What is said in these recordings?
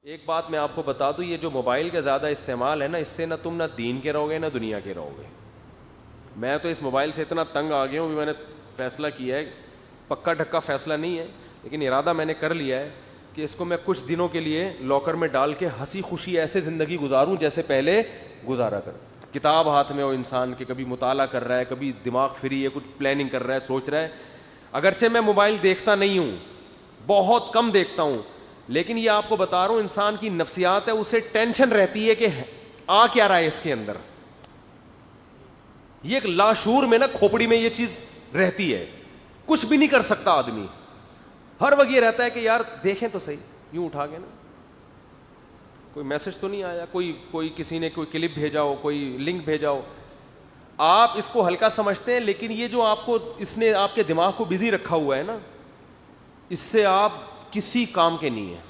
ایک بات میں آپ کو بتا دوں, یہ جو موبائل کا زیادہ استعمال ہے نا, اس سے نہ تم نہ دین کے رہو گے نہ دنیا کے رہو گے. میں تو اس موبائل سے اتنا تنگ آ گیا ہوں, میں نے فیصلہ کیا ہے, پکا ڈھکا فیصلہ نہیں ہے لیکن ارادہ میں نے کر لیا ہے کہ اس کو میں کچھ دنوں کے لیے لاکر میں ڈال کے ہنسی خوشی ایسے زندگی گزاروں جیسے پہلے گزارا کر. کتاب ہاتھ میں ہو انسان کے, کبھی مطالعہ کر رہا ہے, کبھی دماغ فری ہے, کچھ پلاننگ کر رہا ہے, سوچ رہا ہے. اگرچہ میں موبائل دیکھتا نہیں ہوں, بہت کم دیکھتا ہوں, لیکن یہ آپ کو بتا رہا ہوں انسان کی نفسیات ہے, اسے ٹینشن رہتی ہے کہ آ کیا رہا ہے اس کے اندر. یہ ایک لاشعور میں نا, کھوپڑی میں یہ چیز رہتی ہے. کچھ بھی نہیں کر سکتا آدمی, ہر وقت یہ رہتا ہے کہ یار دیکھیں تو صحیح, یوں اٹھا کے نا, کوئی میسج تو نہیں آیا, کوئی کسی نے کوئی کلپ بھیجا ہو, کوئی لنک بھیجا ہو. آپ اس کو ہلکا سمجھتے ہیں, لیکن یہ جو آپ کو اس نے آپ کے دماغ کو بزی رکھا ہوا ہے نا, اس سے آپ کسی کام کے نہیں ہیں,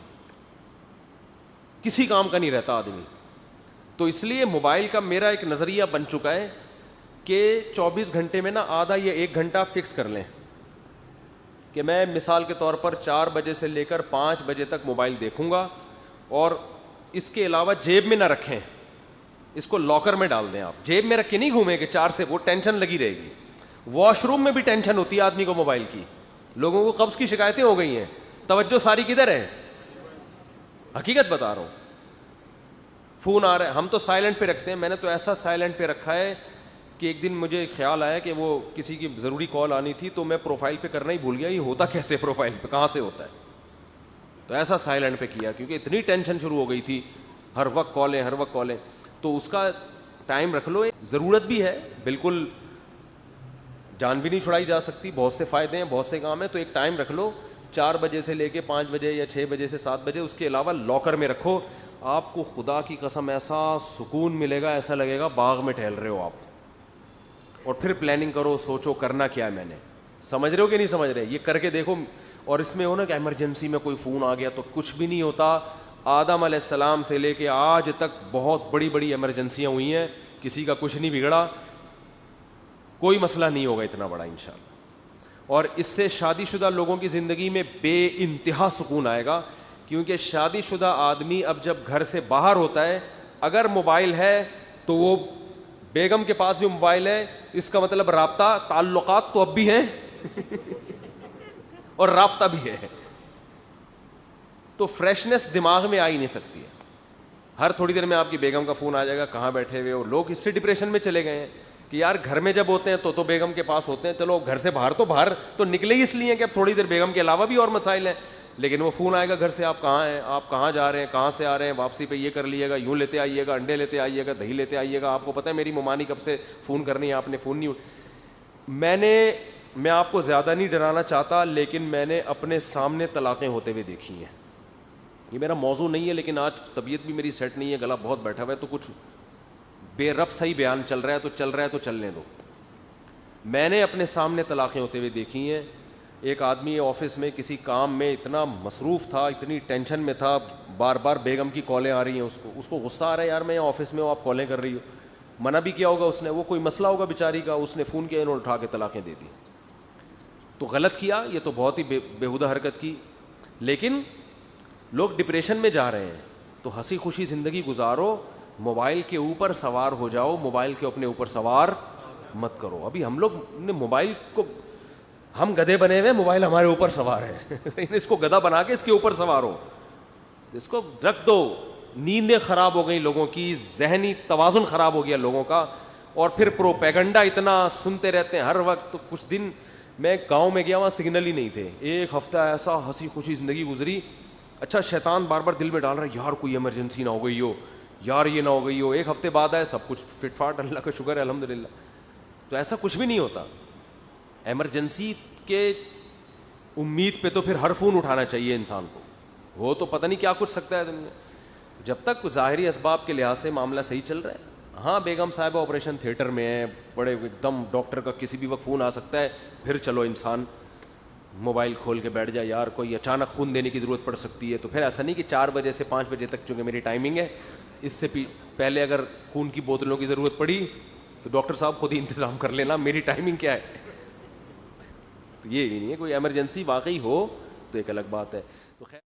کسی کام کا نہیں رہتا آدمی. تو اس لیے موبائل کا میرا ایک نظریہ بن چکا ہے کہ 24 گھنٹے میں نا آدھا یا 1 گھنٹہ فکس کر لیں کہ میں مثال کے طور پر 4 بجے سے لے کر 5 بجے تک موبائل دیکھوں گا, اور اس کے علاوہ جیب میں نہ رکھیں, اس کو لاکر میں ڈال دیں. آپ جیب میں رکھ کے نہیں گھومیں کہ 4 سے, وہ ٹینشن لگی رہے گی. واش روم میں بھی ٹینشن ہوتی ہے آدمی کو موبائل کی. لوگوں کو قبض کی شکایتیں ہو گئی ہیں, توجہ ساری کدھر ہے؟ حقیقت بتا رہا ہوں. فون آ رہا ہے, ہم تو سائلنٹ پہ رکھتے ہیں, میں نے تو ایسا سائلنٹ پہ رکھا ہے کہ ایک دن مجھے خیال آیا کہ وہ کسی کی ضروری کال آنی تھی, تو میں پروفائل پہ کرنا ہی بھول گیا, یہ ہوتا کیسے پروفائل پہ, کہاں سے ہوتا ہے, تو ایسا سائلنٹ پہ کیا کیونکہ اتنی ٹینشن شروع ہو گئی تھی, ہر وقت کالیں ہر وقت کالیں. تو اس کا ٹائم رکھ لو, ضرورت بھی ہے بالکل, جان بھی نہیں چھڑائی جا سکتی, بہت سے فائدے ہیں, بہت سے کام ہیں. تو ایک ٹائم رکھ لو 4 بجے سے لے کے 5 بجے یا 6 بجے سے 7 بجے, اس کے علاوہ لاکر میں رکھو. آپ کو خدا کی قسم ایسا سکون ملے گا, ایسا لگے گا باغ میں ٹہل رہے ہو آپ. اور پھر پلاننگ کرو, سوچو کرنا کیا ہے میں نے. سمجھ رہے ہو کہ نہیں سمجھ رہے؟ یہ کر کے دیکھو. اور اس میں ہو نا کہ ایمرجنسی میں کوئی فون آ گیا, تو کچھ بھی نہیں ہوتا. آدم علیہ السلام سے لے کے آج تک بہت بڑی بڑی ایمرجنسیاں ہوئی ہیں, کسی کا کچھ نہیں بگڑا, کوئی مسئلہ نہیں ہوگا اتنا بڑا انشاءاللہ. اور اس سے شادی شدہ لوگوں کی زندگی میں بے انتہا سکون آئے گا, کیونکہ شادی شدہ آدمی اب جب گھر سے باہر ہوتا ہے, اگر موبائل ہے تو وہ بیگم کے پاس بھی موبائل ہے, اس کا مطلب رابطہ تعلقات تو اب بھی ہیں اور رابطہ بھی ہے. تو فریشنس دماغ میں آ ہی نہیں سکتی ہے. ہر تھوڑی دیر میں آپ کی بیگم کا فون آ جائے گا, کہاں بیٹھے ہوئے ہو. لوگ اس سے ڈپریشن میں چلے گئے ہیں کہ یار گھر میں جب ہوتے ہیں تو بیگم کے پاس ہوتے ہیں, چلو گھر سے باہر تو نکلے ہی اس لیے کہ اب تھوڑی دیر بیگم کے علاوہ بھی اور مسائل ہیں, لیکن وہ فون آئے گا گھر سے, آپ کہاں ہیں, آپ کہاں جا رہے ہیں, کہاں سے آ رہے ہیں, واپسی پہ یہ کر لیے گا, یوں لیتے آئیے گا, انڈے لیتے آئیے گا, دہی لیتے آئیے گا. آپ کو پتہ ہے میری ممانی کب سے فون کرنی ہے, آپ نے فون نہیں. میں آپ کو زیادہ نہیں ڈرانا چاہتا, لیکن میں نے اپنے سامنے طلاقیں ہوتے ہوئے دیکھی ہیں. یہ میرا موضوع نہیں ہے, لیکن آج طبیعت بھی میری سیٹ نہیں ہے, گلا بہت بیٹھا ہوا ہے, تو کچھ بے رب صحیح بیان چل رہا ہے تو چلنے دو. میں نے اپنے سامنے طلاقیں ہوتے ہوئے دیکھی ہیں. ایک آدمی آفس میں کسی کام میں اتنا مصروف تھا, اتنی ٹینشن میں تھا, بار بار بیگم کی کالیں آ رہی ہیں, اس کو غصہ آ رہا ہے, یار میں آفس میں ہوں, آپ کالیں کر رہی ہو. منع بھی کیا ہوگا اس نے, وہ کوئی مسئلہ ہوگا بیچاری کا, اس نے فون کیا, انہوں نے اٹھا کے طلاقیں دے دی. تو غلط کیا, یہ تو بہت ہی بےہودہ حرکت کی. لیکن لوگ ڈپریشن میں جا رہے ہیں, تو ہنسی خوشی زندگی گزارو, موبائل کے اوپر سوار ہو جاؤ, موبائل کے اپنے اوپر سوار مت کرو. ابھی ہم لوگ نے موبائل کو, ہم گدھے بنے ہوئے, موبائل ہمارے اوپر سوار ہے. اس کو گدھا بنا کے اس کے اوپر سوار ہو, اس کو رکھ دو. نیندیں خراب ہو گئی لوگوں کی, ذہنی توازن خراب ہو گیا لوگوں کا, اور پھر پروپیگنڈا اتنا سنتے رہتے ہیں ہر وقت. تو کچھ دن میں گاؤں میں گیا, وہاں سگنل ہی نہیں تھے, 1 ہفتہ ایسا ہنسی خوشی زندگی گزری. اچھا شیطان بار بار دل میں ڈال رہا ہے, یار کوئی ایمرجنسی نہ ہو گئی ہو, یار یہ نہ ہو گئی ہو. 1 ہفتے بعد آئے, سب کچھ فٹ فاٹ, اللہ کا شکر ہے الحمدللہ. تو ایسا کچھ بھی نہیں ہوتا. ایمرجنسی کے امید پہ تو پھر ہر فون اٹھانا چاہیے انسان کو, وہ تو پتہ نہیں کیا کچھ سکتا ہے دنیا. جب تک ظاہری اسباب کے لحاظ سے معاملہ صحیح چل رہا ہے. ہاں بیگم صاحبہ آپریشن تھیٹر میں ہیں, بڑے ایک دم ڈاکٹر کا کسی بھی وقت فون آ سکتا ہے, پھر چلو انسان موبائل کھول کے بیٹھ جائے, یار کوئی اچانک خون دینے کی ضرورت پڑ سکتی ہے. تو پھر ایسا نہیں کہ 4 بجے سے 5 بجے تک چونکہ میری ٹائمنگ ہے, اس سے پہلے اگر خون کی بوتلوں کی ضرورت پڑی تو ڈاکٹر صاحب خود ہی انتظام کر لینا, میری ٹائمنگ کیا ہے. تو یہ بھی نہیں ہے, کوئی ایمرجنسی واقعی ہو تو ایک الگ بات ہے. تو خیر